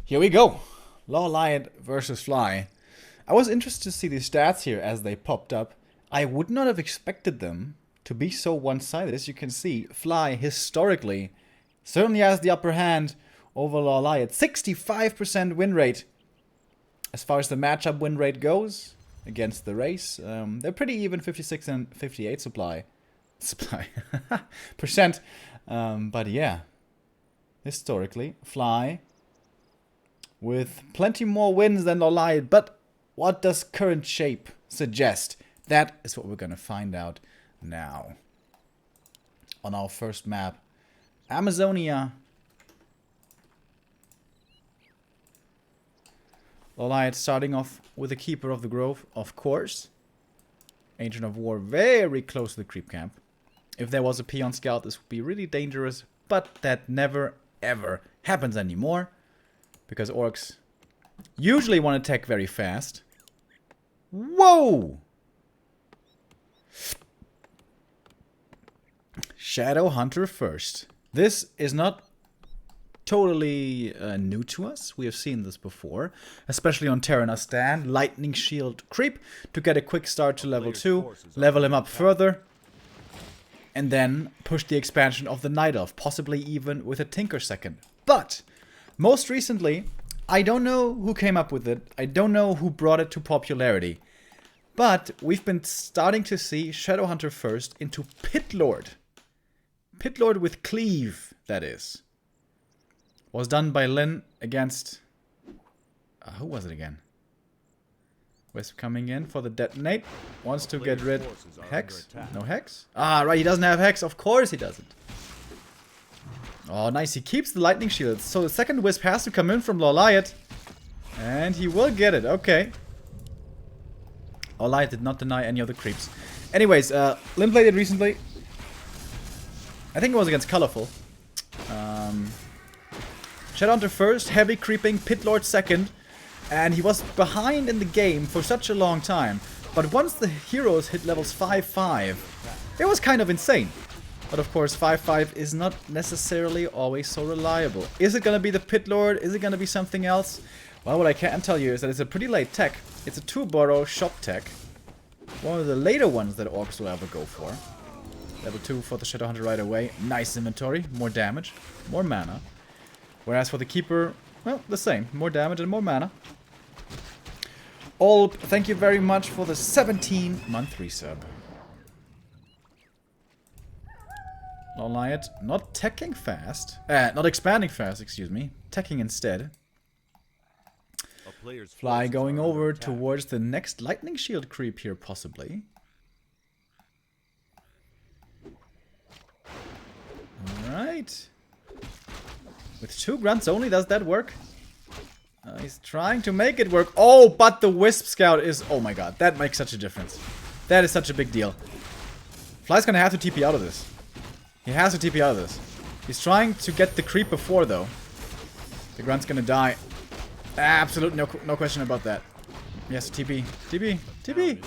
Here we go. LawLiet versus Fly. I was interested to see the stats here as they popped up. I would not have expected them to be so one-sided. As you can see, Fly historically certainly has the upper hand over LawLiet. 65% win rate. As far as the matchup win rate goes against the race, they're pretty even, 56 and 58 percent. But yeah, historically, Fly with plenty more wins than LawLiet. But what does current shape suggest? That is what we're gonna find out now. On our first map, Amazonia. LawLiet starting off with the Keeper of the Grove, of course. Agent of War very close to the creep camp. If there was a Peon Scout, this would be really dangerous, but that never, ever happens anymore. Because orcs usually want to attack very fast. Whoa! Shadow Hunter first. This is not totally new to us. We have seen this before, especially on Terran Stand. Lightning Shield Creep to get a quick start to level 2, level him up further, and then push the expansion of the Night Elf, possibly even with a Tinker second. But most recently, I don't know who came up with it. I don't know who brought it to popularity. But we've been starting to see Shadowhunter first into Pit Lord. Pit Lord with Cleave, that is. Was done by Lin against... who was it again? Wisp coming in for the detonate. Wants to get rid... Hex? No Hex? Ah, right, he doesn't have Hex. Of course he doesn't. Oh, nice. He keeps the lightning shield. So the second Wisp has to come in from LawLiet. And he will get it. Okay. LawLiet did not deny any of the creeps. Anyways, Lin played it recently. I think it was against Colorful. Shadowhunter first, heavy creeping, Pit Lord second. And he was behind in the game for such a long time. But once the heroes hit levels 5-5, it was kind of insane. But of course, 5-5 is not necessarily always so reliable. Is it going to be the Pit Lord? Is it going to be something else? Well, what I can tell you is that it's a pretty late tech. It's a 2-burrow shop tech. One of the later ones that orcs will ever go for. Level 2 for the Shadowhunter right away. Nice inventory. More damage. More mana. Whereas for the Keeper, well, the same. More damage and more mana. Olp, thank you very much for the 17-month resub. LawLiet, not teching fast. Not expanding fast, excuse me. Teching instead. Fly going over towards the next lightning shield creep here, possibly. Alright. With 2 grunts only, does that work? He's trying to make it work. Oh, but the Wisp Scout is... Oh my god, that makes such a difference. That is such a big deal. Fly's gonna have to TP out of this. He has to TP out of this. He's trying to get the creep before, though. The grunt's gonna die. Absolutely no question about that. Yes, TP. TP. TP.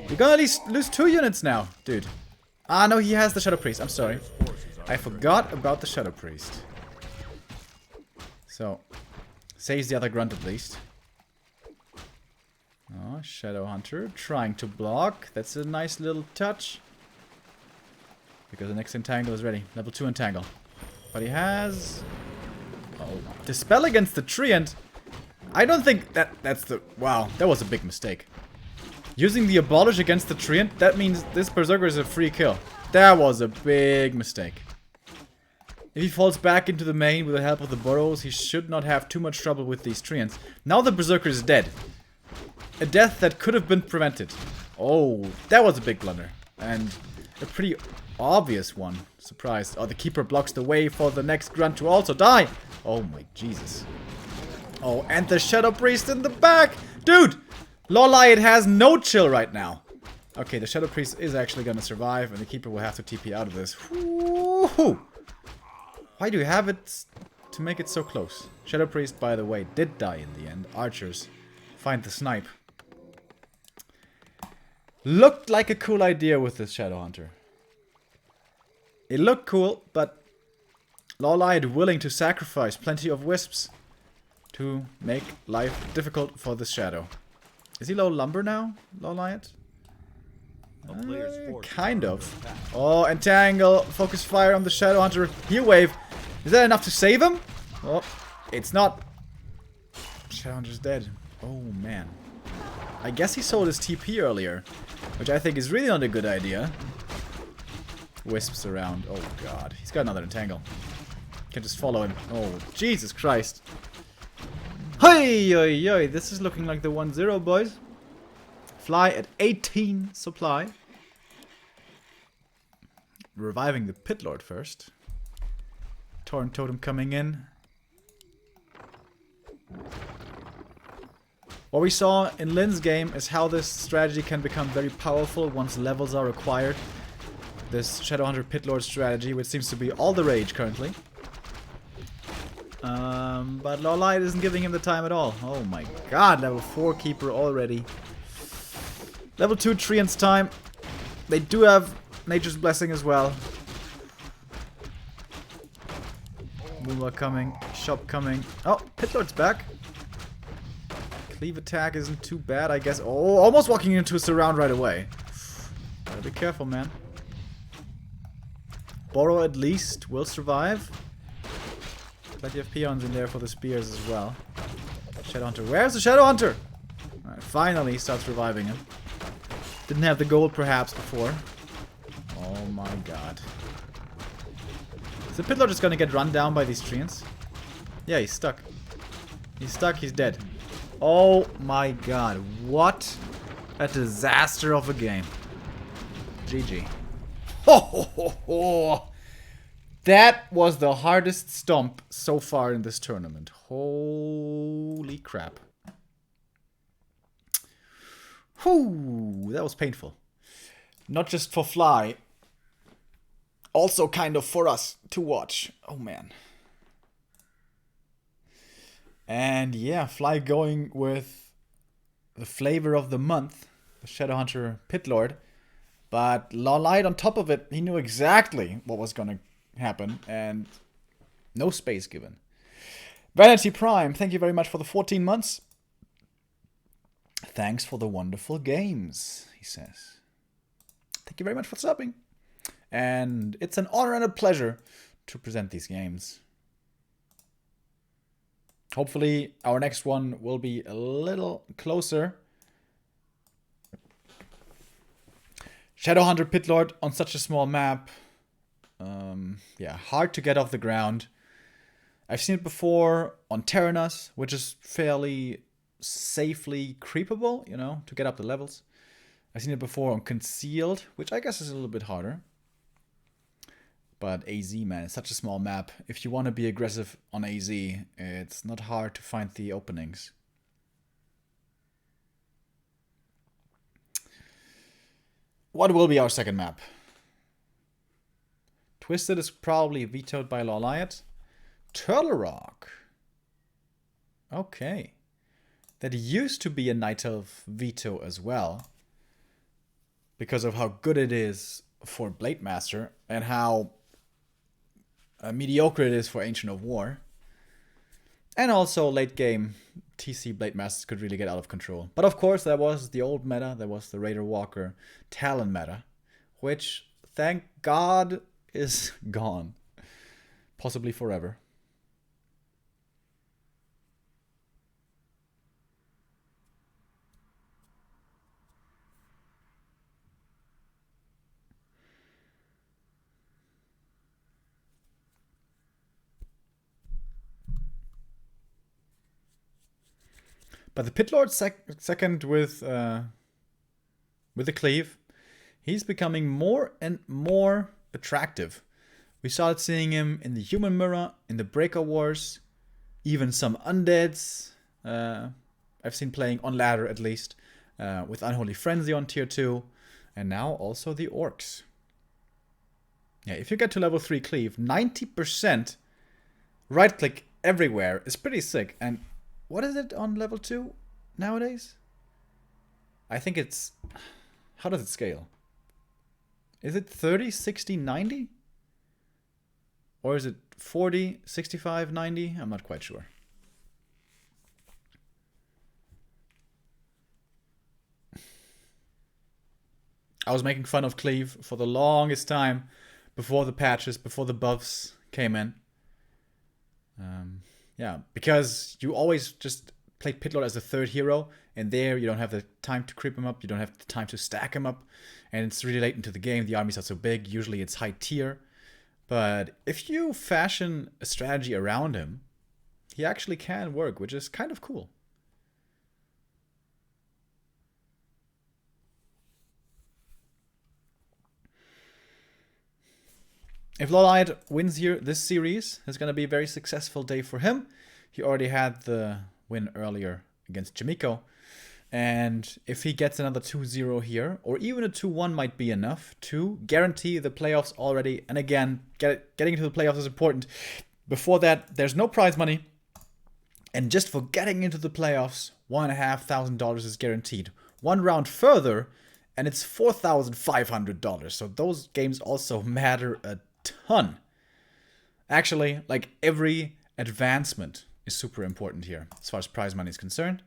You're gonna at least lose 2 units now, dude. Ah, no, he has the Shadow Priest. I'm sorry. I forgot about the Shadow Priest. So, saves the other grunt at least. Oh, Shadowhunter trying to block. That's a nice little touch. Because the next Entangle is ready. Level 2 Entangle. But he has... Oh, Dispel against the Treant. I don't think that's the... Wow, that was a big mistake. Using the Abolish against the Treant, that means this Berserker is a free kill. That was a big mistake. If he falls back into the main with the help of the burrows, he should not have too much trouble with these Treants. Now the Berserker is dead. A death that could have been prevented. Oh, that was a big blunder. And a pretty obvious one. Surprised. Oh, the Keeper blocks the way for the next grunt to also die. Oh my Jesus. Oh, and the Shadow Priest in the back. Dude, LawLiet has no chill right now. Okay, the Shadow Priest is actually going to survive, and the Keeper will have to TP out of this. Woo-hoo. Why do you have it to make it so close? Shadow Priest, by the way, did die in the end. Archers find the snipe. Looked like a cool idea with this Shadowhunter. It looked cool, but LawLiet willing to sacrifice plenty of wisps to make life difficult for this shadow. Is he low lumber now, LawLiet? Kind of. Oh, entangle. Focus fire on the Shadow Hunter. Heal wave. Is that enough to save him? Oh, it's not. Shadow Hunter's dead. Oh, man. I guess he sold his TP earlier, which I think is really not a good idea. Wisps around. Oh, God. He's got another entangle. Can just follow him. Oh, Jesus Christ. Hey, hey, hey. This is looking like the 1-0, boys. Fly at 18 supply. Reviving the Pit Lord first. Torrent Totem coming in. What we saw in Lin's game is how this strategy can become very powerful once levels are acquired. This Shadowhunter Pit Lord strategy, which seems to be all the rage currently. But LawLiet isn't giving him the time at all. Oh my god, level 4 Keeper already. Level 2 Treant's time. They do have Nature's Blessing as well. Moonwalk coming. Shop coming. Oh, Pit Lord's back. Cleave attack isn't too bad, I guess. Oh, almost walking into a surround right away. Gotta be careful, man. Borrow at least will survive. Plenty of peons in there for the spears as well. Shadowhunter. Where's the Shadowhunter? Alright, finally he starts reviving him. Didn't have the gold perhaps before. Oh my god. Is the Pit Lord just gonna get run down by these treants? Yeah, he's stuck. He's stuck, he's dead. Oh my god. What a disaster of a game. GG. Ho ho ho ho! That was the hardest stomp so far in this tournament. Holy crap. Whew, that was painful. Not just for Fly, also kind of for us to watch. Oh man. And yeah, Fly going with the flavor of the month, the Shadowhunter Pit Lord. But LawLiet on top of it, he knew exactly what was going to happen, and no space given. Vanity Prime, thank you very much for the 14 months. Thanks for the wonderful games, he says. Thank you very much for subbing. And it's an honor and a pleasure to present these games. Hopefully our next one will be a little closer. Shadowhunter Pit Lord on such a small map. Yeah, hard to get off the ground. I've seen it before on Terranas, which is fairly safely creepable, you know, to get up the levels. I've seen it before on Concealed, which I guess is a little bit harder. But AZ, man, it's such a small map. If you want to be aggressive on AZ, it's not hard to find the openings. What will be our second map? Twisted is probably vetoed by LawLiet. Turtle Rock. Okay. That used to be a Night Elf veto as well. Because of how good it is for Blade Master. And how mediocre it is for Ancient of War. And also late game TC Blade Masters could really get out of control. But of course there was the old meta. There was the Raider Walker Talon meta. Which, thank God, is gone. Possibly forever. But the Pit Lord second with the cleave, he's becoming more and more attractive. We started seeing him in the Human Mirror, in the Breaker Wars, even some Undeads. I've seen playing on ladder at least, with Unholy Frenzy on tier 2, and now also the Orcs. Yeah, if you get to level 3 cleave, 90% right click everywhere is pretty sick. And what is it on level 2 nowadays? I think it's... How does it scale? Is it 30, 60, 90? Or is it 40, 65, 90? I'm not quite sure. I was making fun of Cleve for the longest time before the patches, before the buffs came in. Yeah, because you always just play Pitlord as the third hero, and there you don't have the time to creep him up, you don't have the time to stack him up, and it's really late into the game, the armies are so big, usually it's high tier. But if you fashion a strategy around him, he actually can work, which is kind of cool. If LawLiet wins here this series, it's going to be a very successful day for him. He already had the win earlier against Jamiko. And if he gets another 2-0 here, or even a 2-1 might be enough to guarantee the playoffs already. And again, getting into the playoffs is important. Before that, there's no prize money. And just for getting into the playoffs, $1,500 is guaranteed. One round further, and it's $4,500. So those games also matter a ton. Actually, like every advancement is super important here as far as prize money is concerned.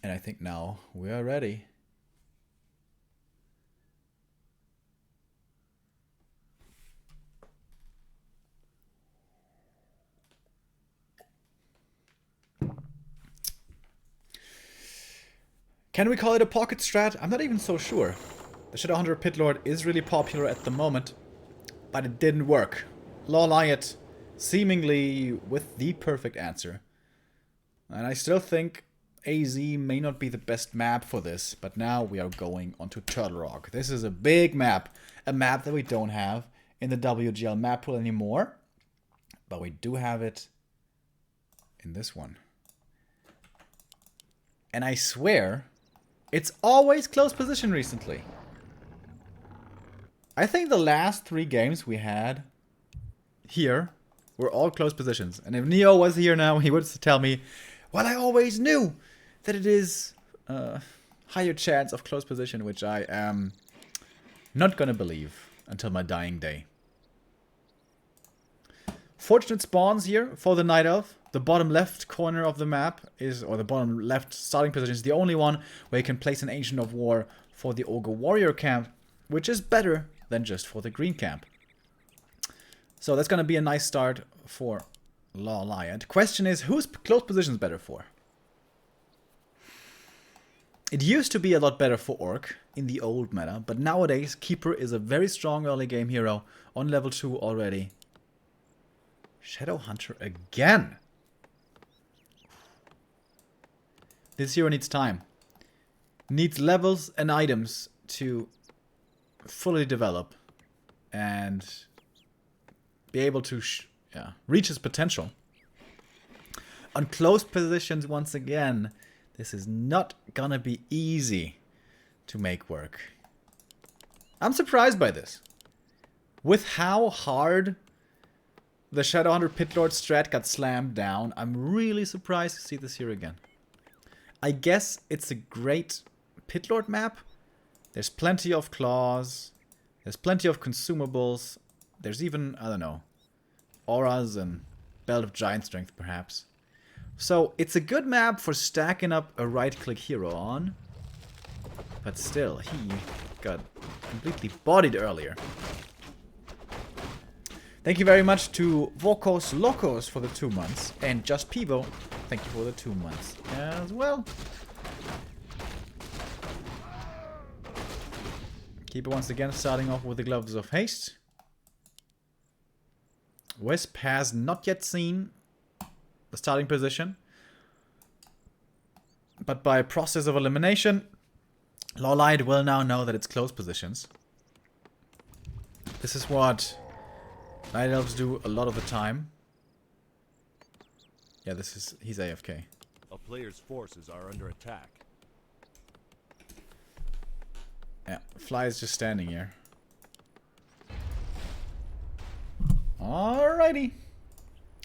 And I think now we are ready. Can we call it a pocket strat? I'm not even so sure. The Shadowhunter Pitlord is really popular at the moment, but it didn't work. LawLiet seemingly with the perfect answer. And I still think AZ may not be the best map for this, but now we are going onto Turtle Rock. This is a big map, a map that we don't have in the WGL map pool anymore, but we do have it in this one. And I swear, it's always close position recently. I think the last 3 games we had here were all close positions. And if Neo was here now, he would tell me, well, I always knew that it is a higher chance of close position, which I am not gonna believe until my dying day. Fortunate spawns here for the Night Elf. The bottom left corner of the map is, or the bottom left starting position is the only one where you can place an Ancient of War for the Ogre Warrior camp, which is better than just for the green camp. So that's going to be a nice start for LawLiet. Question is, whose close position is better for? It used to be a lot better for Orc in the old meta, but nowadays Keeper is a very strong early game hero on level 2 already. Shadowhunter again. This hero needs time. Needs levels and items to fully develop and be able to reach his potential. On close positions, once again, this is not gonna be easy to make work. I'm surprised by this. With how hard the Shadowhunter Pitlord strat got slammed down, I'm really surprised to see this here again. I guess it's a great Pitlord map. There's plenty of claws. There's plenty of consumables. There's even, I don't know, auras and Belt of Giant Strength perhaps. So it's a good map for stacking up a right-click hero on. But still, he got completely bodied earlier. Thank you very much to Vocos Locos for the 2 months. And Just Pivo, thank you for the 2 months as well. Keeper once again starting off with the Gloves of Haste. Wisp has not yet seen the starting position. But by process of elimination, LawLiet will now know that it's close positions. This is what Night Elves do a lot of the time. Yeah, he's AFK. A player's forces are under attack. Yeah, Fly is just standing here. Alrighty.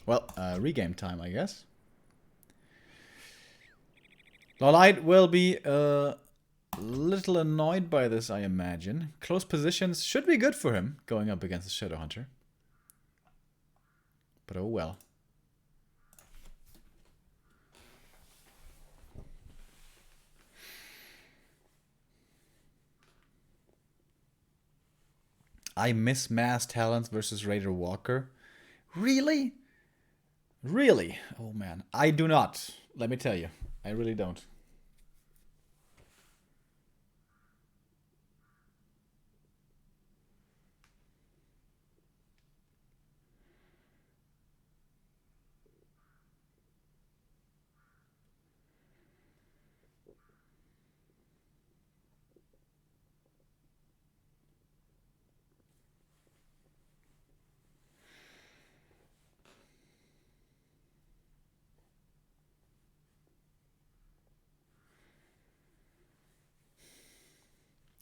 Well, regame time, I guess. LawLiet will be a little annoyed by this, I imagine. Close positions should be good for him, going up against the Shadowhunter. But oh well. I miss Mass Talents versus Raider Walker. Really? Really? Oh man, I do not. Let me tell you, I really don't.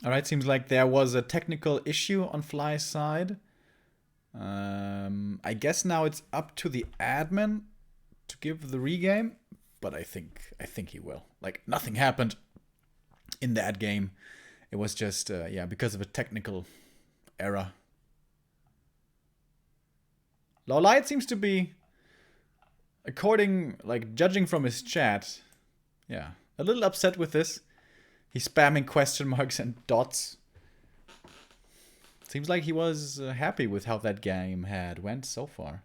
Alright, seems like there was a technical issue on Fly's side. I guess now it's up to the admin to give the regame, but I think he will. Like, nothing happened in that game. It was just, yeah, because of a technical error. LawLiet seems to be, judging from his chat, yeah, a little upset with this. He's spamming question marks and dots. Seems like he was happy with how that game had gone so far.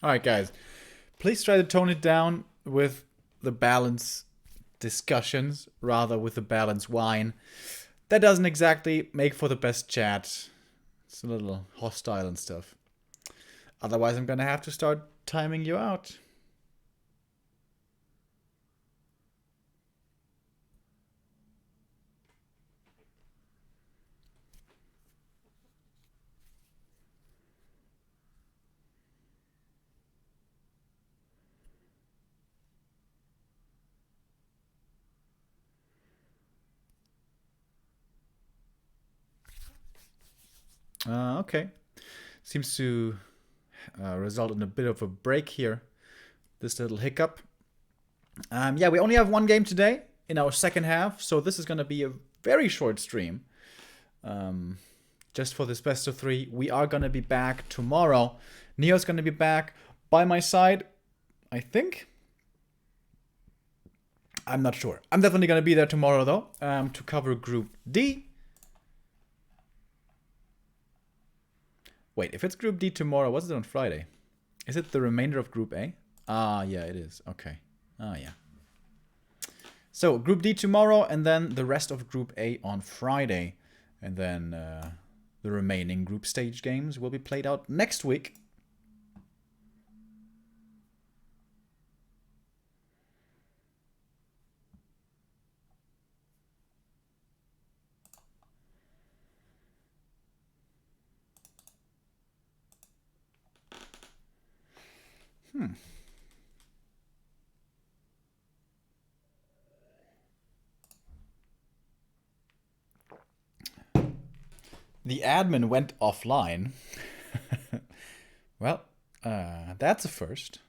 Alright guys, please try to tone it down with the balance discussions rather with the balance wine. That doesn't exactly make for the best chat. It's a little hostile and stuff. Otherwise I'm gonna have to start timing you out. Okay. Seems to result in a bit of a break here. This little hiccup. Yeah, we only have one game today in our second half, so this is going to be a very short stream. Just for this best of 3. We are going to be back tomorrow. Neo's going to be back by my side, I think. I'm not sure. I'm definitely going to be there tomorrow, though, to cover Group D. Wait, if it's Group D tomorrow, what's it on Friday? Is it the remainder of Group A? Ah, yeah, it is. Okay. Ah, yeah. So, Group D tomorrow, and then the rest of Group A on Friday. And then the remaining group stage games will be played out next week. The admin went offline. Well, that's a first.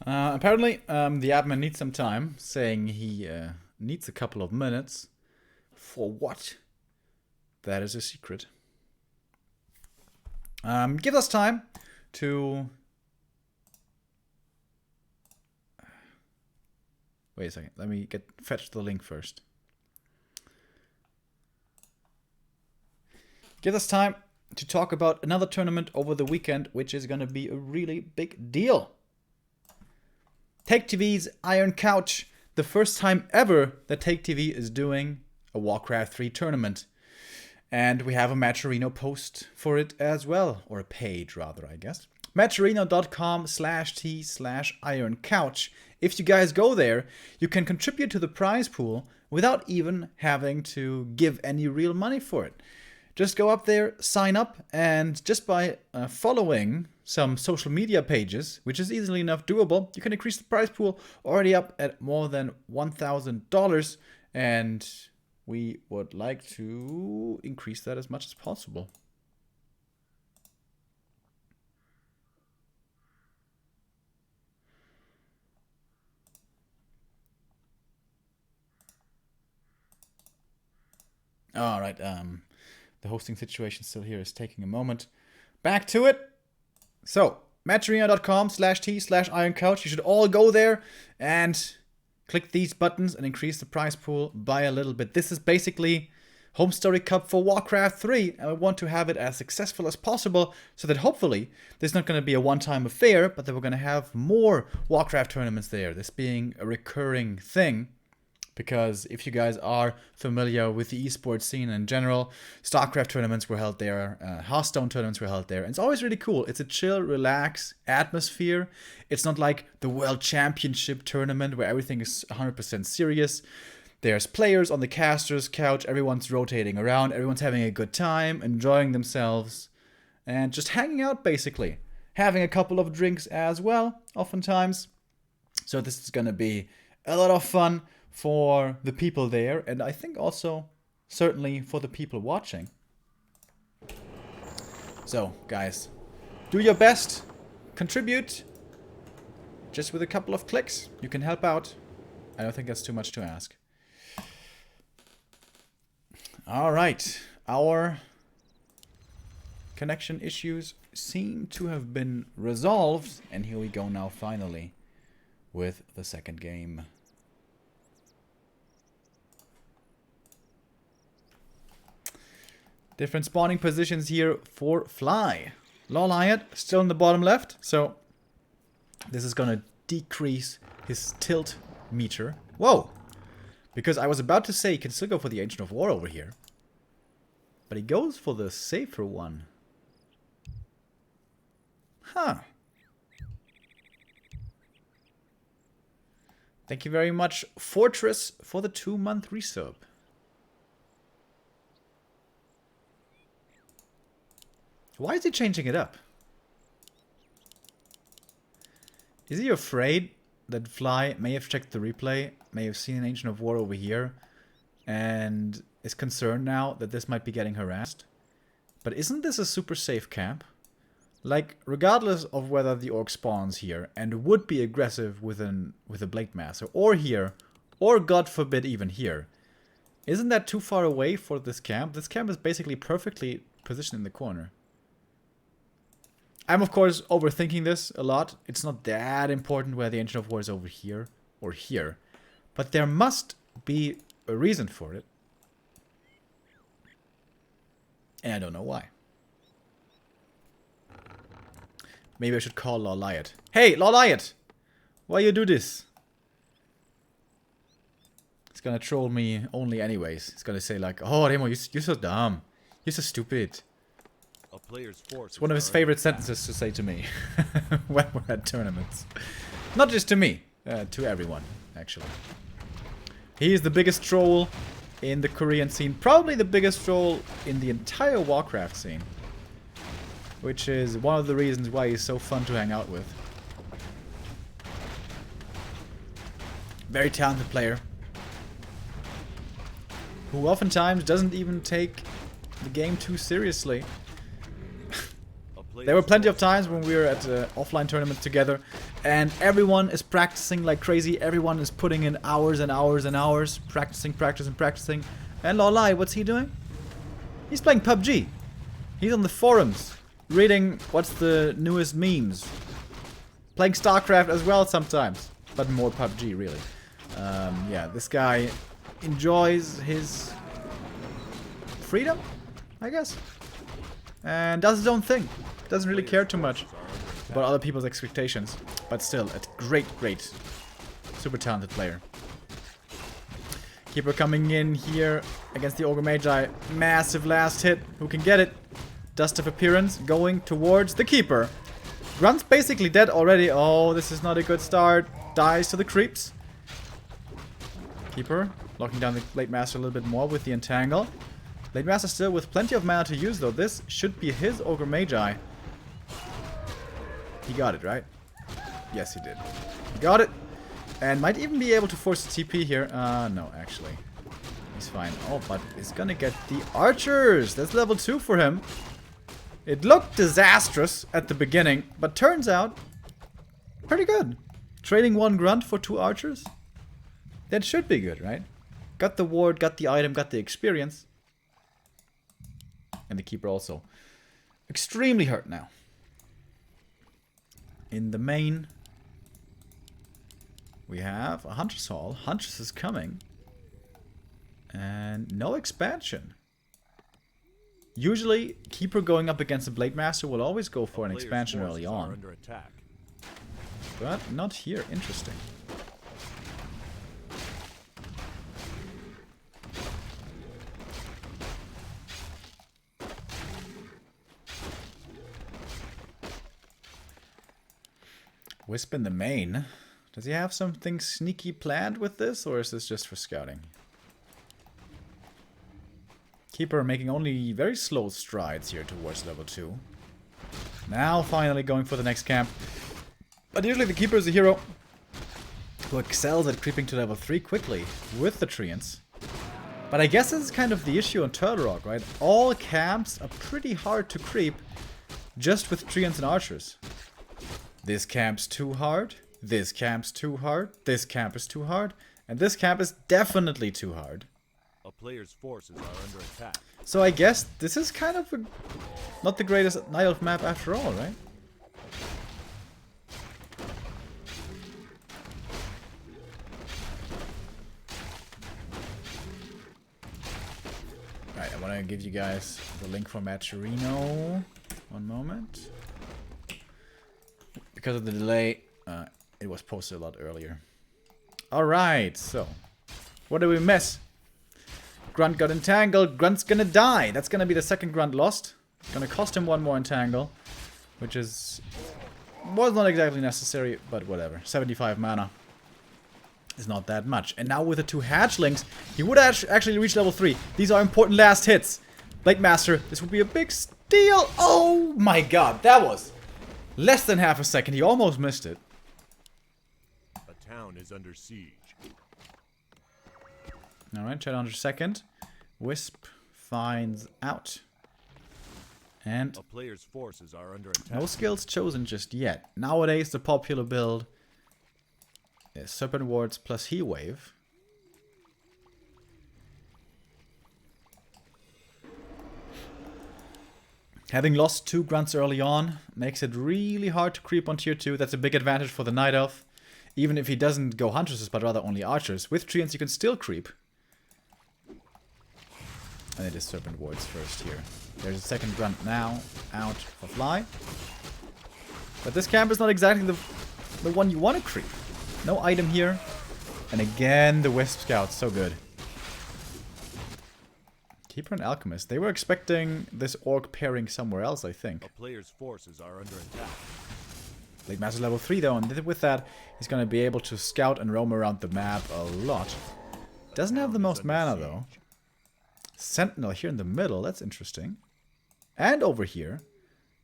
Apparently, the admin needs some time, saying he needs a couple of minutes. For what? That is a secret. Give us time to... Wait a second. Let me fetch the link first. Give us time to talk about another tournament over the weekend, which is going to be a really big deal. Take TV's Iron Couch, the first time ever that Take TV is doing a Warcraft 3 tournament. And we have a Matcherino post for it as well, or a page rather, I guess. Matcherino.com/t/ironcouch. If you guys go there, you can contribute to the prize pool without even having to give any real money for it. Just go up there, sign up, and just by following some social media pages, which is easily enough doable, you can increase the prize pool already up at more than $1,000, and we would like to increase that as much as possible. All right, the hosting situation still here is taking a moment. Back to it. So, matcherino.com/t/ironcouch. You should all go there and click these buttons and increase the prize pool by a little bit. This is basically Home Story Cup for Warcraft 3, and we want to have it as successful as possible so that hopefully this is not going to be a one-time affair, but that we're going to have more Warcraft tournaments there, this being a recurring thing. Because if you guys are familiar with the esports scene in general, StarCraft tournaments were held there, Hearthstone tournaments were held there, and it's always really cool. It's a chill, relax atmosphere. It's not like the World Championship tournament where everything is 100% serious. There's players on the caster's couch, everyone's rotating around, everyone's having a good time, enjoying themselves, and just hanging out basically. Having a couple of drinks as well, oftentimes. So this is gonna be a lot of fun for the people there, and I think also certainly for the people watching. So guys, do your best, contribute. Just with a couple of clicks you can help out. I don't think that's too much to ask. All right, our connection issues seem to have been resolved, and here we go now finally with the second game. Different spawning positions here for Fly. LawLiet still in the bottom left, so this is gonna decrease his tilt meter. Whoa! Because I was about to say he can still go for the Ancient of War over here. But he goes for the safer one. Huh. Thank you very much, Fortress, for the 2-month resub. Why is he changing it up? Is he afraid that Fly may have checked the replay, may have seen an Ancient of War over here, and is concerned now that this might be getting harassed? But isn't this a super safe camp? Like, regardless of whether the orc spawns here and would be aggressive with a Blade Master, or here, or God forbid even here, isn't that too far away for this camp? This camp is basically perfectly positioned in the corner. I'm of course overthinking this a lot. It's not that important whether the Ancient of War is over here or here. But there must be a reason for it. And I don't know why. Maybe I should call LawLiet. Hey, LawLiet! Why you do this? It's gonna troll me only anyways. It's gonna say like, oh Remo, you're so dumb. You're so stupid. A player's force. It's one of his favorite sentences to say to me when we're at tournaments. Not just to me, to everyone, actually. He is the biggest troll in the Korean scene. Probably the biggest troll in the entire Warcraft scene. Which is one of the reasons why he's so fun to hang out with. Very talented player. Who oftentimes doesn't even take the game too seriously. There were plenty of times when we were at offline tournaments together, and everyone is practicing like crazy. Everyone is putting in hours and hours and hours, practicing. And LawLiet, what's he doing? He's playing PUBG. He's on the forums, reading what's the newest memes. Playing StarCraft as well sometimes, but more PUBG really. Yeah, this guy enjoys his freedom, I guess, and does his own thing. Doesn't really care too much about other people's expectations, but still a great, super talented player. Keeper coming in here against the Ogre Magi. Massive last hit. Who can get it? Dust of Appearance going towards the Keeper. Grunt's basically dead already. Oh, this is not a good start. Dies to the creeps. Keeper locking down the Blade Master a little bit more with the Entangle. Blade Master still with plenty of mana to use though. This should be his Ogre Magi. He got it, right? Yes, he did. He got it. And might even be able to force the TP here. No, actually. He's fine. Oh, but he's gonna get the archers. That's level 2 for him. It looked disastrous at the beginning, but turns out pretty good. Trading 1 grunt for 2 archers? That should be good, right? Got the ward, got the item, got the experience. And the Keeper also. Extremely hurt now. In the main, we have a Hunter's Hall. Huntress is coming. And no expansion. Usually, Keeper going up against a Blade Master will always go for an expansion early on. But not here. Interesting. Wisp in the main. Does he have something sneaky planned with this, or is this just for scouting? Keeper making only very slow strides here towards level 2. Now finally going for the next camp. But usually the Keeper is a hero who excels at creeping to level 3 quickly with the Treants. But I guess this is kind of the issue on Turtle Rock, right? All camps are pretty hard to creep just with Treants and Archers. This camp's too hard. This camp's too hard. This camp is too hard. And this camp is definitely too hard. A player's forces are under attack. So I guess this is kind of not the greatest Night Elf map after all, right? Alright, I want to give you guys the link for match Reno. One moment. Because of the delay, it was posted a lot earlier. Alright, so. What did we miss? Grunt got entangled. Grunt's gonna die. That's gonna be the second Grunt lost. Gonna cost him 1 more entangle. Which was not exactly necessary, but whatever. 75 mana is not that much. And now with the 2 hatchlings, he would actually reach level 3. These are important last hits. Blade Master, this would be a big steal. Oh my god, that was less than half a second. He almost missed it. A town is under siege. Alright, Shadow Hunter second. Wisp finds out. And a player's forces are under attack. No skills chosen just yet. Nowadays, the popular build is Serpent Wards plus Heat Wave. Having lost 2 grunts early on makes it really hard to creep on tier 2. That's a big advantage for the Night Elf. Even if he doesn't go Huntresses, but rather only Archers. With Treants, you can still creep. And it is Serpent Wards first here. There's a second grunt now, out for fly. But this camp is not exactly the one you want to creep. No item here. And again, the Wisp Scout, so good. Keeper and Alchemist. They were expecting this Orc pairing somewhere else, I think. A player's forces are under attack. Blade Master level 3 though, and with that, he's going to be able to scout and roam around the map a lot. Doesn't have the most mana though. Sentinel here in the middle, that's interesting. And over here,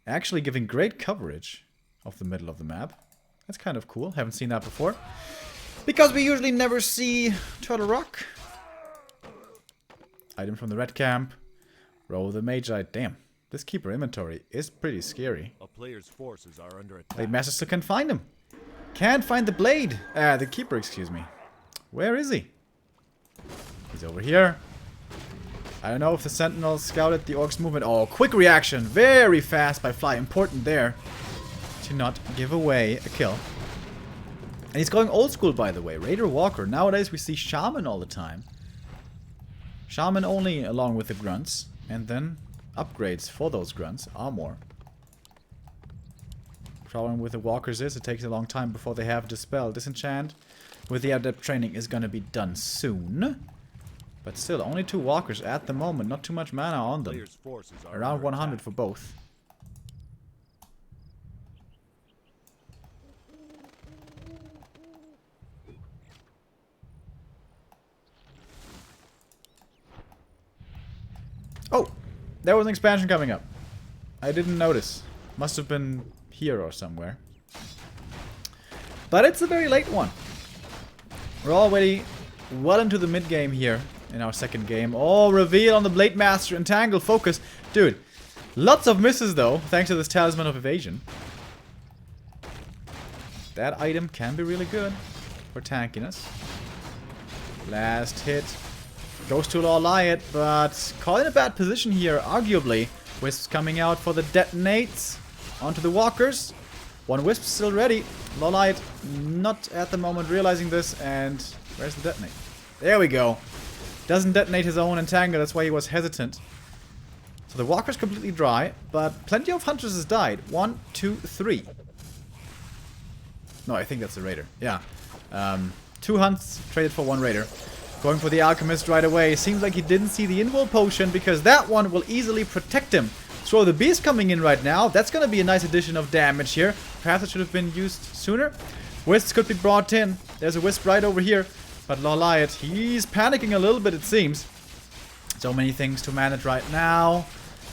actually giving great coverage of the middle of the map. That's kind of cool, haven't seen that before. Because we usually never see Turtle Rock. Item from the red camp. Roll the Magi. Damn, this Keeper inventory is pretty scary. A player's forces are under attack. Blade Master still can't find him. Can't find the Blade. The Keeper, excuse me. Where is he? He's over here. I don't know if the Sentinel scouted the Orc's movement. Oh, quick reaction. Very fast by Fly. Important there to not give away a kill. And he's going old school, by the way. Raider Walker. Nowadays we see Shaman all the time. Shaman only along with the grunts. And then upgrades for those grunts. Armor. Problem with the walkers is it takes a long time before they have Dispel. Disenchant with the adept training is gonna be done soon. But still, only 2 walkers at the moment. Not too much mana on them. Player's forces are Around under 100 attack. for both. Oh! There was an expansion coming up. I didn't notice. Must have been here or somewhere. But it's a very late one. We're already well into the mid game here in our second game. Oh, reveal on the Blade Master. Entangle, focus. Dude, lots of misses though, thanks to this Talisman of Evasion. That item can be really good for tankiness. Last hit. Goes to LawLiet, but caught in a bad position here, arguably. Wisps coming out for the detonates. Onto the walkers. 1 wisp still ready. LawLiet not at the moment realizing this, and where's the detonate? There we go. Doesn't detonate his own entangle, that's why he was hesitant. So the walker's completely dry, but plenty of hunters has died. 1, 2, 3. No, I think that's the raider. Yeah. 2 hunts traded for 1 raider. Going for the alchemist right away. Seems like he didn't see the invul potion, because that one will easily protect him. So the beast coming in right now. That's going to be a nice addition of damage here. Perhaps it should have been used sooner. Wisps could be brought in. There's a wisp right over here. But LawLiet, he's panicking a little bit, it seems. So many things to manage right now.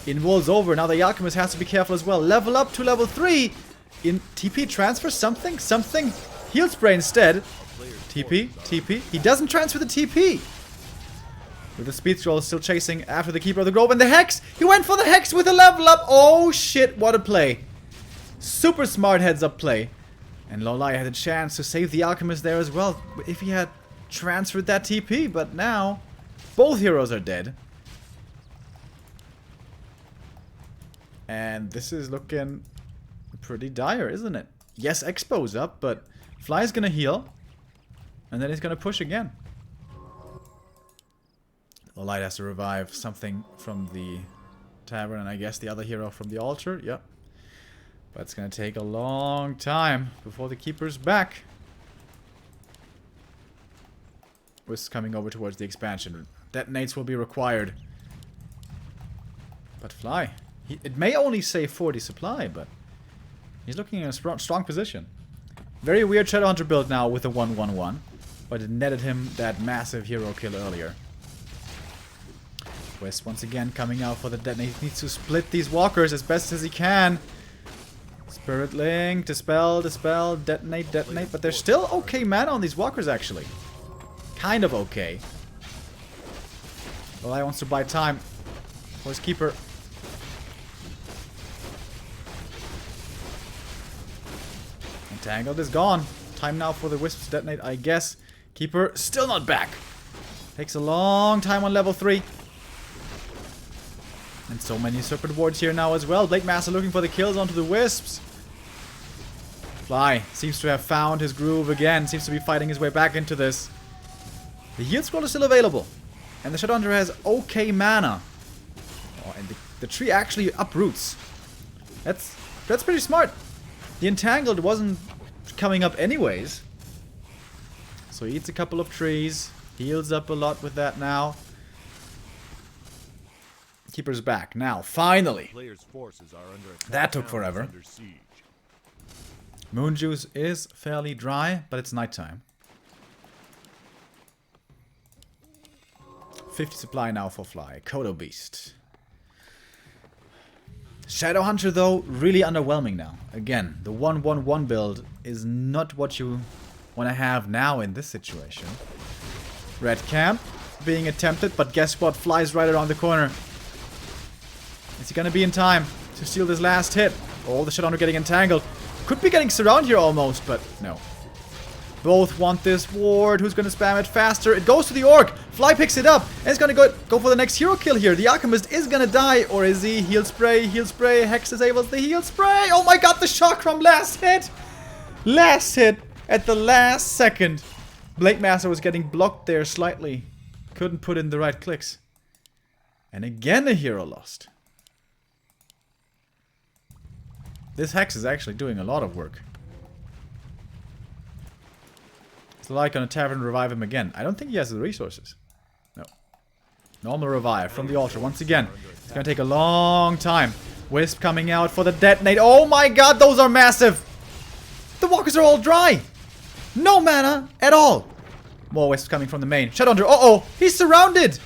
Invul's over. Now the alchemist has to be careful as well. Level up to level 3. In TP transfer something? Something? Heal spray instead. TP, TP. He doesn't transfer the TP. With the speed scroll still chasing after the Keeper of the Grove. And the Hex! He went for the Hex with a level up! Oh shit, what a play. Super smart heads up play. And LawLiet had a chance to save the Alchemist there as well. If he had transferred that TP. But now, both heroes are dead. And this is looking pretty dire, isn't it? Yes, Expo's up, but Fly's gonna heal. And then he's gonna push again. LawLiet has to revive something from the tavern, and I guess the other hero from the altar. Yep. But it's gonna take a long time before the Keeper's back. Wisp coming over towards the expansion. Detonates will be required. But Fly. It may only save 40 supply, but he's looking in a strong position. Very weird Shadowhunter build now with a 1-1-1. But it netted him that massive hero kill earlier. Wisp once again coming out for the detonate. He needs to split these walkers as best as he can. Spirit Link, Dispel, Dispel, Detonate, Detonate. But there's still okay mana on these walkers actually. Kind of okay. Well, I wants to buy time for his Keeper. Entangled is gone. Time now for the Wisps to detonate, I guess. Keeper still not back. Takes a long time on level 3. And so many Serpent Wards here now as well. Blade Master looking for the kills onto the Wisps. Fly seems to have found his groove again. Seems to be fighting his way back into this. The heal scroll is still available. And the Shadowhunter has okay mana. Oh, and the tree actually uproots. That's pretty smart. The Entangled wasn't coming up anyways. So he eats a couple of trees. Heals up a lot with that now. Keeper's back. Now, finally. Player's forces are under attack. That took Town is forever. under siege. Moon Juice is fairly dry, but it's nighttime. 50 supply now for Fly. Kodo Beast. Shadowhunter, though, really underwhelming now. Again, the 1-1-1 build is not what you want to have now in this situation. Red Camp being attempted, but guess what? Fly's right around the corner. Is he going to be in time to steal this last hit? Oh, the Shadowhunter getting entangled. Could be getting surrounded here almost, but no. Both want this ward. Who's going to spam it faster? It goes to the Orc. Fly picks it up. And it's going to go for the next hero kill here. The Alchemist is going to die. Or is he? Heal spray. Heal spray. Hex disables the heal spray. Oh my god, the shock from last hit. Last hit at the last second. Blade Master was getting blocked there slightly. Couldn't put in the right clicks. And again a hero lost. This Hex is actually doing a lot of work. It's like on a tavern revive him again. I don't think he has the resources. No. Normal revive from the altar once again. It's gonna take a long time. Wisp coming out for the detonate. Oh my god, those are massive! The walkers are all dry! No mana at all! More wisps coming from the main. Shadowhunter, uh-oh! He's surrounded!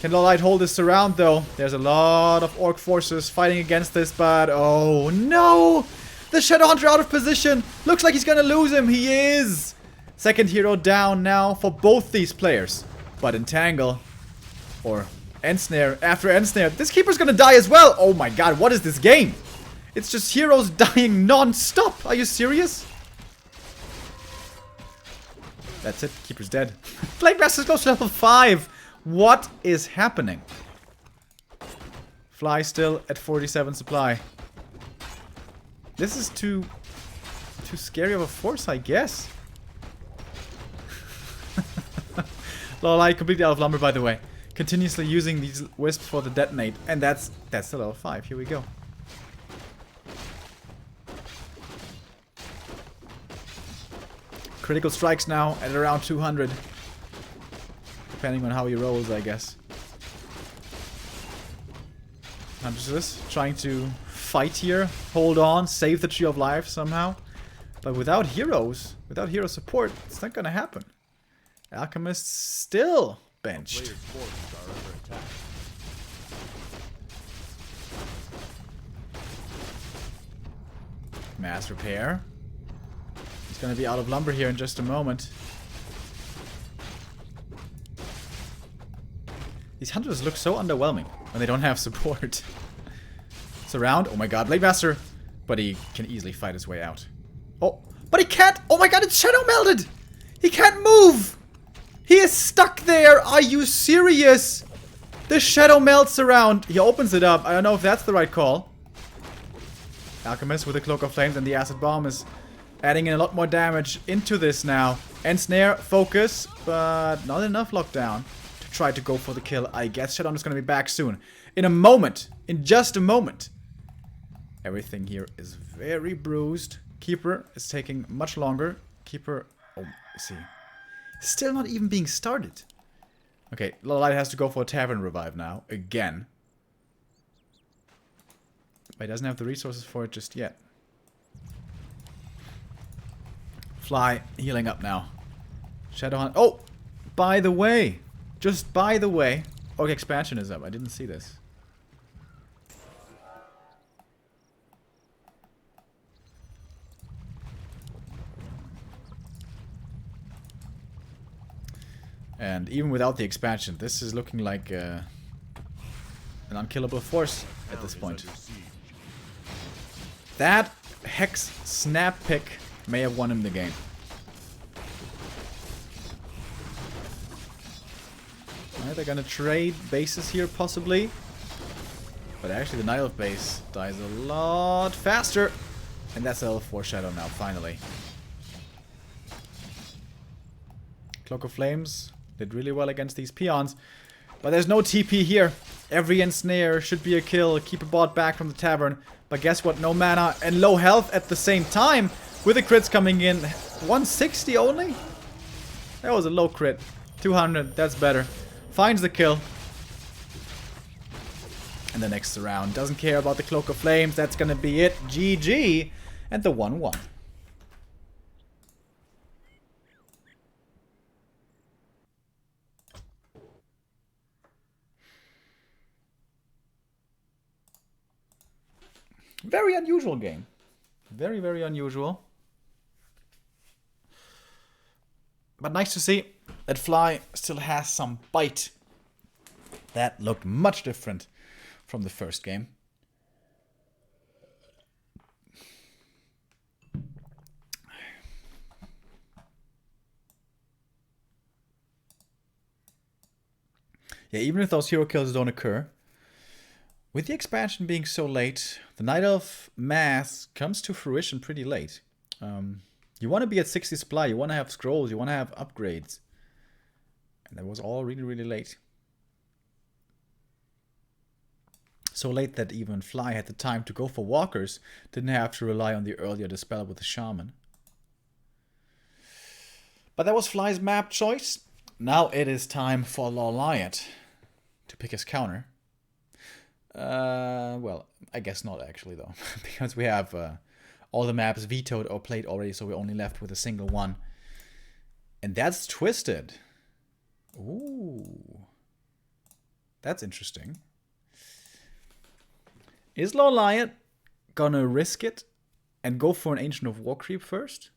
Can LawLiet hold this surround though? There's a lot of orc forces fighting against this, but oh no! The Shadowhunter out of position! Looks like he's gonna lose him. He is! Second hero down now for both these players. But Entangle, or Ensnare, after Ensnare, this keeper's gonna die as well! Oh my god, what is this game? It's just heroes dying non-stop! Are you serious? That's it, keeper's dead. Blade Master's close to level 5! What is happening? Fly still at 47 supply. This is too scary of a force, I guess. LawLiet completely out of lumber, by the way. Continuously using these wisps for the detonate. And that's the level 5. Here we go. Critical strikes now at around 200. Depending on how he rolls, I guess. Huntress trying to fight here. Hold on. Save the Tree of Life somehow. But without heroes, without hero support, it's not gonna happen. Alchemist still benched. Player's forces are under attack. Mass repair. He's gonna be out of lumber here in just a moment. These hunters look so underwhelming when they don't have support. Surround. Oh my god, Blade Master. But he can easily fight his way out. Oh, but he can't. Oh my god, it's shadow melted. He can't move. He is stuck there. Are you serious? The shadow melts around. He opens it up. I don't know if that's the right call. Alchemist with the Cloak of Flames and the Acid Bomb is adding in a lot more damage into this now. Ensnare, focus, but not enough lockdown to try to go for the kill. I guess Shadowhunter is going to be back soon. In a moment. In just a moment. Everything here is very bruised. Keeper is taking much longer. Keeper... Oh, I see. Still not even being started. Okay, LawLiet has to go for a Tavern Revive now. Again. But he doesn't have the resources for it just yet. Fly, healing up now. Shadowhunt. Oh! By the way. Just by the way. Okay, expansion is up. I didn't see this. And even without the expansion, this is looking like an unkillable force at this point. That Hex Snap pick may have won him the game. Alright, they're gonna trade bases here, possibly. But actually, the Night Elf base dies a lot faster. And that's a level 4 shadow now, finally. Cloak of Flames did really well against these peons. But there's no TP here. Every ensnare should be a kill. Keep a bot back from the tavern. But guess what? No mana and low health at the same time. With the crits coming in. 160 only? That was a low crit. 200. That's better. Finds the kill. And the next round. Doesn't care about the Cloak of Flames. That's gonna be it. GG. And the 1-1. Very unusual game. Very, very unusual. But nice to see that Fly still has some bite. That looked much different from the first game. Yeah, even if those hero kills don't occur, with the expansion being so late, the Night Elf mass comes to fruition pretty late. You want to be at 60 supply, you want to have scrolls, you want to have upgrades. And that was all really, really late. So late that even Fly had the time to go for walkers, didn't have to rely on the earlier dispel with the shaman. But that was Fly's map choice. Now it is time for LawLiet. to pick his counter. Well, I guess not actually though, because we have all the maps vetoed or played already, so we're only left with a single one. And that's Twisted. Ooh. That's interesting. Is LawLiet gonna risk it and go for an Ancient of War creep first?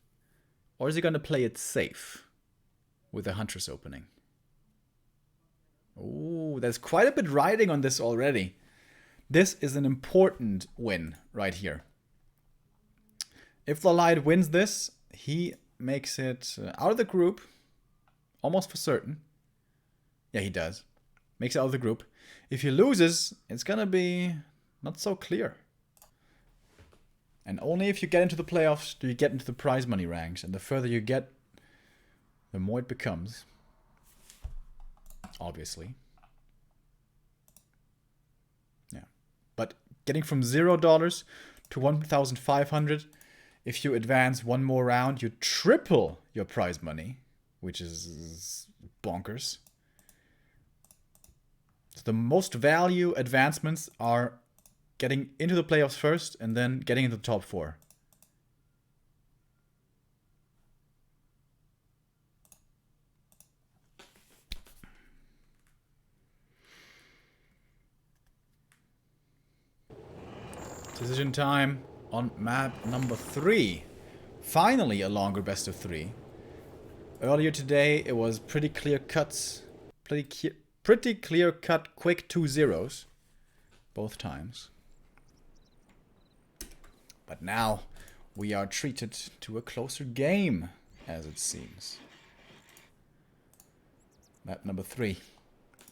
Or is he gonna play it safe with a Huntress opening? Ooh, there's quite a bit riding on this already. This is an important win right here. If LawLiet wins this, he makes it out of the group, almost for certain. Yeah, he does. Makes it out of the group. If he loses, it's gonna be not so clear. And only if you get into the playoffs do you get into the prize money ranks. And the further you get, the more it becomes. Obviously. Yeah. But getting from $0 to 1,500, if you advance one more round, you triple your prize money, which is bonkers. So the most value advancements are getting into the playoffs first and then getting into the top 4. Decision time on map number 3. Finally a longer best of 3. Earlier today it was pretty clear cuts. Pretty clear cut quick 2-0s. Both times. But now we are treated to a closer game, as it seems. Map number 3.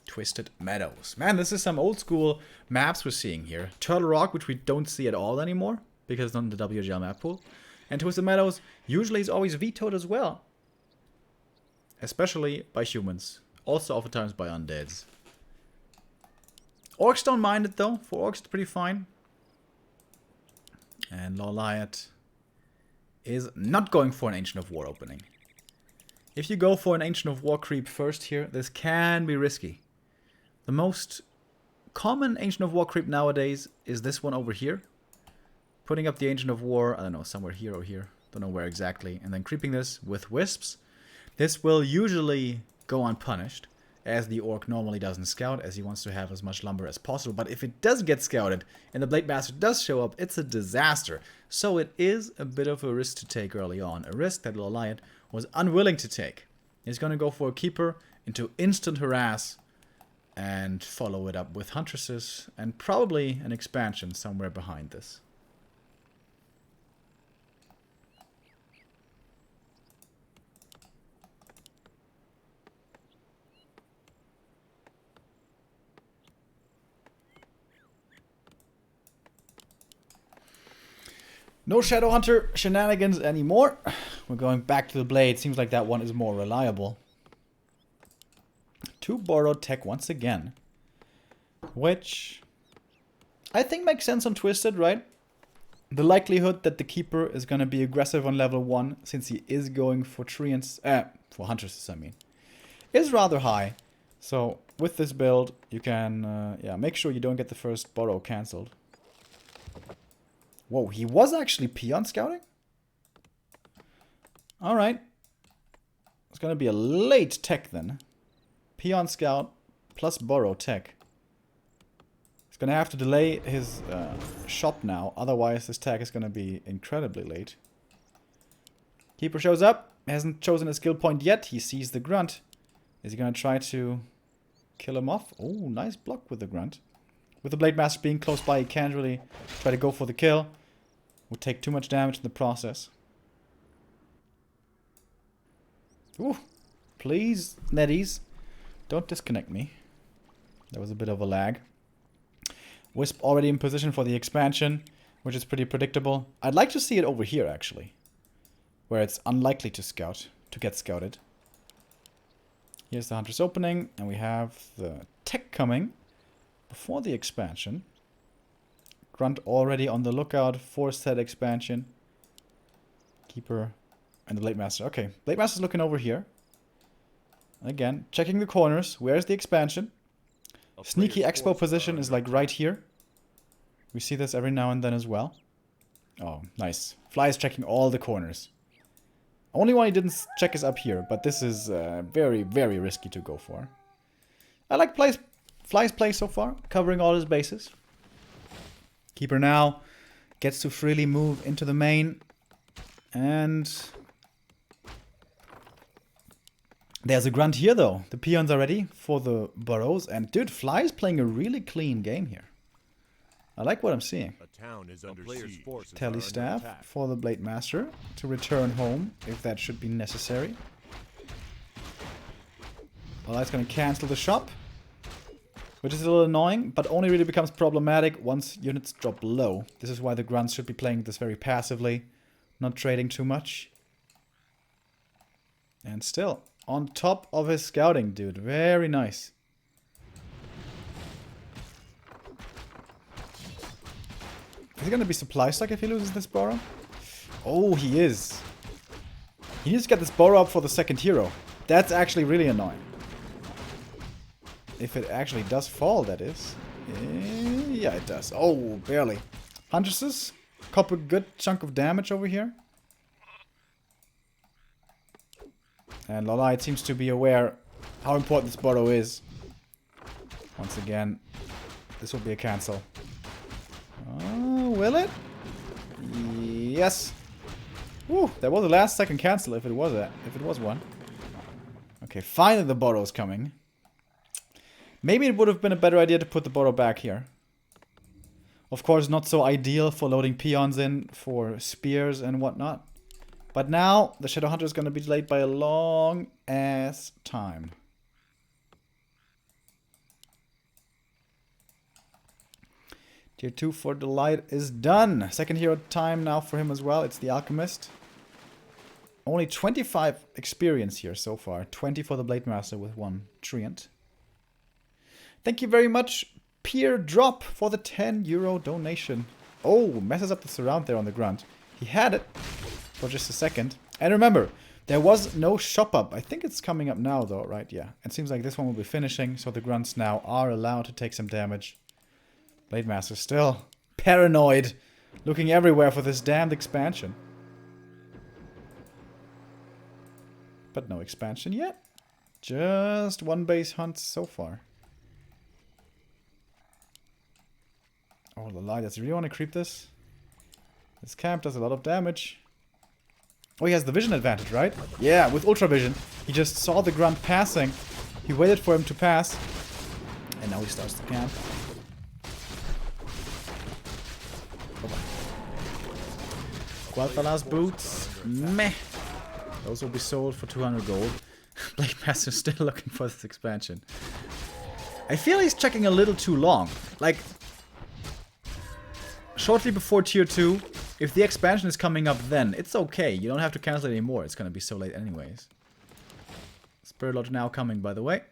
Twisted Meadows. Man, this is some old school maps we're seeing here. Turtle Rock, which we don't see at all anymore, because it's not in the WGL map pool. And Twisted Meadows usually is always vetoed as well. Especially by humans. Also oftentimes by undeads. Orcs don't mind it though. For orcs it's pretty fine. And LawLiet is not going for an Ancient of War opening. If you go for an Ancient of War creep first here, this can be risky. The most common Ancient of War creep nowadays is this one over here. Putting up the Ancient of War, I don't know, somewhere here or here. Don't know where exactly. And then creeping this with wisps. This will usually go unpunished, as the orc normally doesn't scout, as he wants to have as much lumber as possible. But if it does get scouted, and the Blade Master does show up, it's a disaster. So it is a bit of a risk to take early on. A risk that LawLiet was unwilling to take. He's going to go for a Keeper into instant harass, and follow it up with Huntresses, and probably an expansion somewhere behind this. No Shadowhunter shenanigans anymore. We're going back to the blade. Seems like that one is more reliable. 2 borrowed tech once again. Which I think makes sense on Twisted, right? The likelihood that the Keeper is going to be aggressive on level 1, since he is going for treants, for Huntresses I mean, is rather high. So with this build, you can make sure you don't get the first borrow cancelled. Whoa, he was actually peon scouting? Alright. It's gonna be a late tech then. Peon scout plus borrow tech. He's gonna have to delay his shop now, otherwise this tech is gonna be incredibly late. Keeper shows up, hasn't chosen a skill point yet, he sees the grunt. Is he gonna try to kill him off? Oh, nice block with the grunt. With the Blade Master being close by, he can't really try to go for the kill. Would take too much damage in the process. Ooh, please, Netties, don't disconnect me. That was a bit of a lag. Wisp already in position for the expansion, which is pretty predictable. I'd like to see it over here, actually, where it's unlikely to get scouted. Here's the Hunter's opening, and we have the tech coming before the expansion. Grunt already on the lookout for said expansion. Keeper and the Blade Master. Okay, Blade Master's looking over here. Again, checking the corners. Where's the expansion? Sneaky expo position is like right here. We see this every now and then as well. Oh, nice. Fly is checking all the corners. Only one he didn't check is up here, but this is very, very risky to go for. I like Fly's play so far, covering all his bases. Keeper now gets to freely move into the main. And there's a grunt here, though. The peons are ready for the burrows. And dude, Fly is playing a really clean game here. I like what I'm seeing. A town is under siege. Tally staff for the Blade Master to return home if that should be necessary. Well, that's going to cancel the shop, which is a little annoying, but only really becomes problematic once units drop low. This is why the grunts should be playing this very passively, not trading too much. And still, on top of his scouting, dude. Very nice. Is he going to be supply stuck if he loses this borrow? Oh, he is. He needs to get this borrow up for the second hero. That's actually really annoying. If it actually does fall, that is. Yeah, it does. Oh, barely. Huntresses. Cop a good chunk of damage over here. And LawLiet seems to be aware how important this borrow is. Once again, this will be a cancel. Oh, will it? Yes. Woo, that was the last second cancel if it was one. Okay, finally the borrow is coming. Maybe it would have been a better idea to put the borrow back here. Of course, not so ideal for loading peons in for spears and whatnot. But now the Shadow Hunter is going to be delayed by a long ass time. Tier 2 for the light is done. Second hero time now for him as well. It's the Alchemist. Only 25 experience here so far. 20 for the Blade Master with 1 Treant. Thank you very much, Peer Drop, for the 10 euro donation. Oh, messes up the surround there on the grunt. He had it for just a second. And remember, there was no shop up. I think it's coming up now though, right? Yeah. It seems like this one will be finishing, so the grunts now are allowed to take some damage. Blade Master still paranoid, looking everywhere for this damned expansion. But no expansion yet. Just one base hunt so far. Oh, LawLiet, does he really want to creep this? This camp does a lot of damage. Oh, he has the vision advantage, right? Yeah, with Ultra Vision. He just saw the grunt passing. He waited for him to pass. And now he starts the camp. Guadala's boots. Meh. Those will be sold for 200 gold. Blade Master still looking for this expansion. I feel he's checking a little too long. Like, shortly before tier 2, if the expansion is coming up then, it's okay. You don't have to cancel it anymore. It's going to be so late anyways. Spirit Lodge now coming, by the way.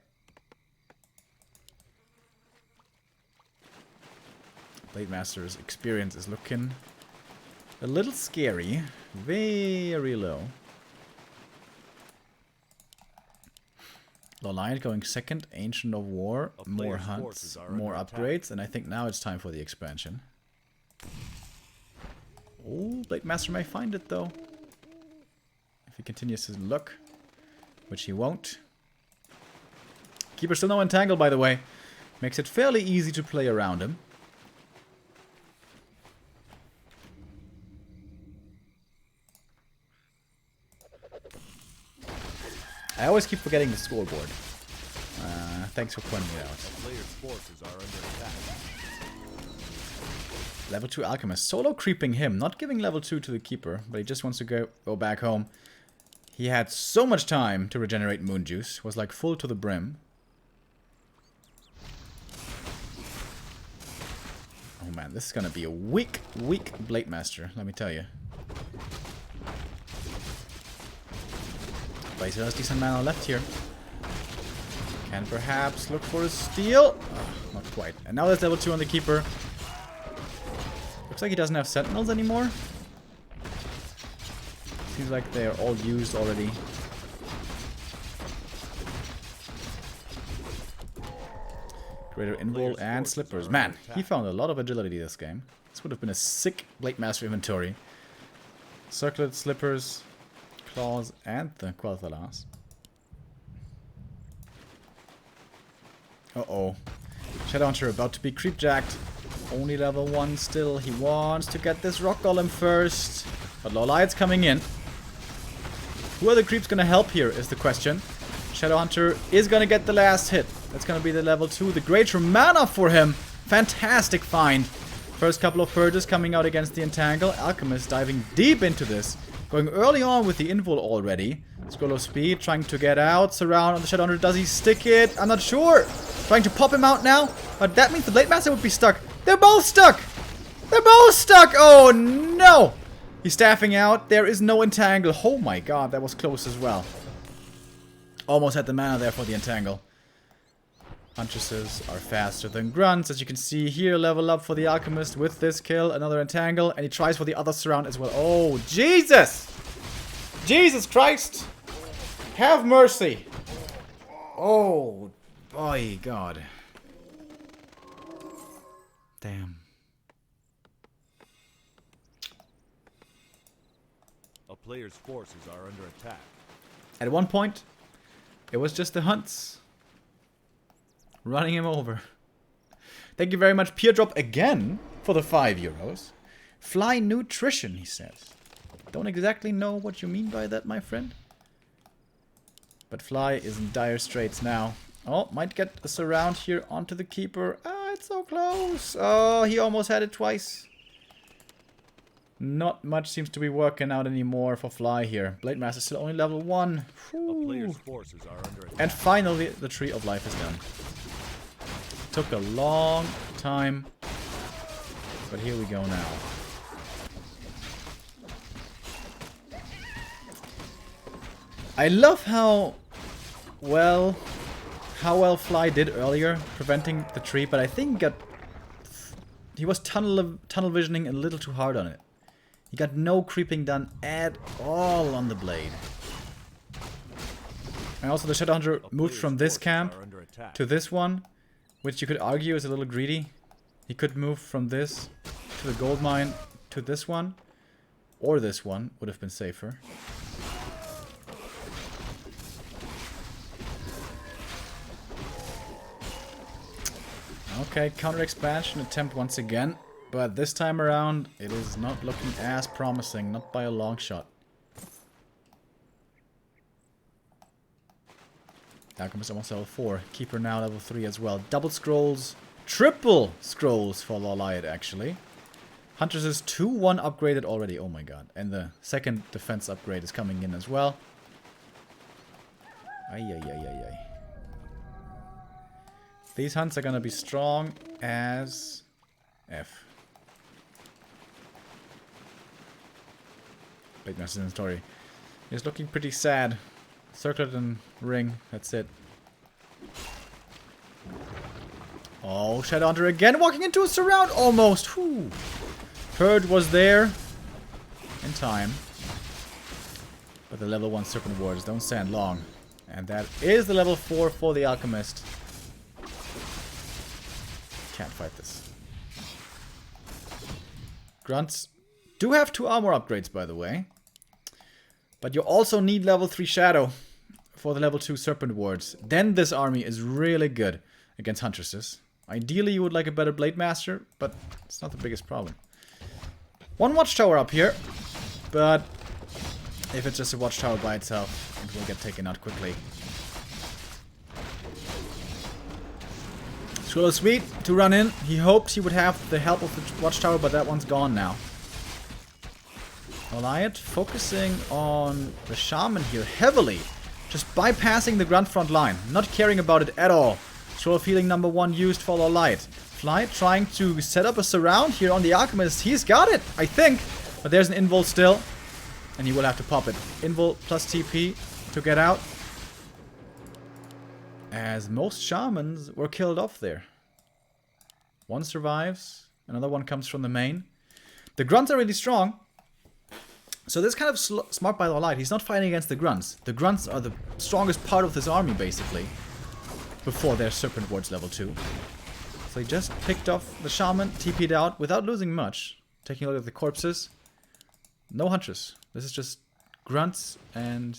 Blade Master's experience is looking a little scary. Very low. LawLiet going second. Ancient of War. More hunts. More upgrades. And I think now it's time for the expansion. Oh, Blade Master may find it though. If he continues his look. Which he won't. Keeper still no entangle, by the way. Makes it fairly easy to play around him. I always keep forgetting the scoreboard. Thanks for pointing it out. Player's forces are under attack. Level 2 Alchemist. Solo creeping him. Not giving level 2 to the Keeper, but he just wants to go back home. He had so much time to regenerate Moon Juice. Was like full to the brim. Oh man, this is gonna be a weak Blade Master, let me tell you. But he still has decent mana left here. Can perhaps look for a steal. Oh, not quite. And now there's level 2 on the Keeper. Looks like he doesn't have Sentinels anymore. Seems like they are all used already. Greater Invul and Slippers. Man, he found a lot of agility this game. This would have been a sick Blade Master inventory. Circlet, Slippers, Claws, and the Quel'Thalas. Uh-oh. Shadowhunter about to be creepjacked. Only level 1 still. He wants to get this Rock Golem first. But LawLiet's coming in. Who are the creeps gonna help here is the question. Shadowhunter is gonna get the last hit. That's gonna be the level 2. The Greater Mana for him. Fantastic find. First couple of purges coming out against the Entangle. Alchemist diving deep into this. Going early on with the Invul already. Scroll of Speed trying to get out. Surround on the Shadowhunter. Does he stick it? I'm not sure. Trying to pop him out now. But that means the Blade Master would be stuck. They're both stuck. They're both stuck. Oh no. He's staffing out. There is no Entangle. Oh my god, that was close as well. Almost had the mana there for the Entangle. Huntresses are faster than Grunts. As you can see here, level up for the Alchemist with this kill. Another Entangle. And he tries for the other Surround as well. Oh, Jesus! Jesus Christ! Have mercy! Oh, boy, God. Damn. A player's forces are under attack. At one point, it was just the Hunts running him over. Thank you very much, Peerdrop, again for the €5. Fly Nutrition, he says. Don't exactly know what you mean by that, my friend. But Fly is in dire straits now. Oh, might get a surround here onto the Keeper. Ah, it's so close. Oh, he almost had it twice. Not much seems to be working out anymore for Fly here. Blade Master still only level 1. A player's forces are under attack. And finally, the Tree of Life is done. Took a long time, but here we go now. I love how well Fly did earlier, preventing the tree, but I think he was tunnel visioning a little too hard on it. He got no creeping done at all on the blade. And also the Shadowhunter moved from this camp to this one, which you could argue is a little greedy. He could move from this to the gold mine to this one, or this one would have been safer. Okay, counter expansion attempt once again, but this time around it is not looking as promising, not by a long shot. Alchemist almost level 4. Keeper now level 3 as well. Double scrolls. Triple scrolls for LawLiet actually. Huntress is 2-1 upgraded already. Oh my god. And the second defense upgrade is coming in as well. Ay ay ay ay ay. These hunts are gonna be strong as F. Blade Master's inventory. He's looking pretty sad. Circlet and ring, that's it. Oh, Shadowhunter again, walking into a surround almost. Whew. Purge was there in time. But the level 1 Serpent Wards don't stand long. And that is the level 4 for the Alchemist. Can't fight this. Grunts do have 2 armor upgrades, by the way. But you also need level 3 Shadow for the level 2 Serpent Wards. Then this army is really good against Huntresses. Ideally you would like a better Blade Master, but it's not the biggest problem. 1 Watchtower up here, but if it's just a Watchtower by itself, it will get taken out quickly. Scroll of Speed to run in. He hoped he would have the help of the Watchtower, but that one's gone now. LawLiet focusing on the Shaman here heavily. Just bypassing the Grunt front line. Not caring about it at all. Scroll of Healing number 1 used for LawLiet. Fly trying to set up a surround here on the Alchemist. He's got it, I think. But there's an Invul still. And he will have to pop it. Invul plus TP to get out. As most Shamans were killed off there. One survives. Another one comes from the main. The Grunts are really strong. So this is kind of smart by LawLiet. He's not fighting against the Grunts. The Grunts are the strongest part of this army, basically. Before their Serpent Wards level 2. So he just picked off the shaman, TP'd out without losing much. Taking a look at the corpses. No hunters. This is just grunts and...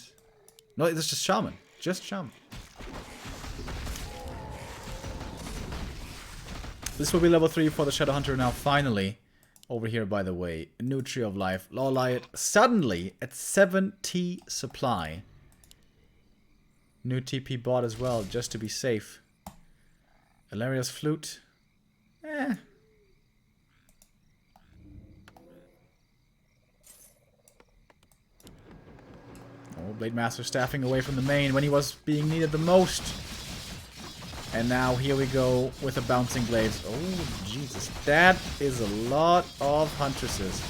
No, this is just shaman. Just shaman. This will be level 3 for the Shadow Hunter now, finally. Over here, by the way. A new Tree of Life. LawLiet suddenly at 70 supply. New TP bought as well, just to be safe. Ilaria's Flute. Eh. Oh, Blade Master staffing away from the main when he was being needed the most. And now here we go with the bouncing blades. Oh, Jesus. That is a lot of huntresses.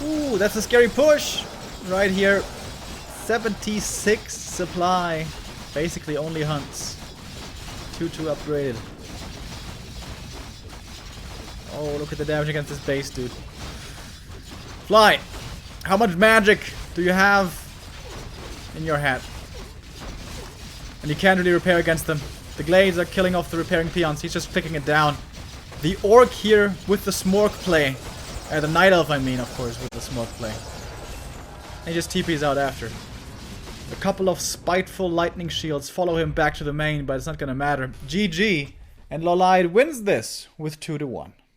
Ooh, that's a scary push. Right here. 76 supply. Basically only hunts. 2-2 upgraded. Oh, look at the damage against this base, dude. Fly. How much magic do you have in your hat? And you can't really repair against them. The Glades are killing off the repairing peons. He's just flicking it down. The Orc here with the Smork play. The Night Elf, I mean, of course, with the Smork play. And he just TP's out after. A couple of spiteful lightning shields follow him back to the main, but it's not gonna matter. GG. And LawLiet wins this with 2-1.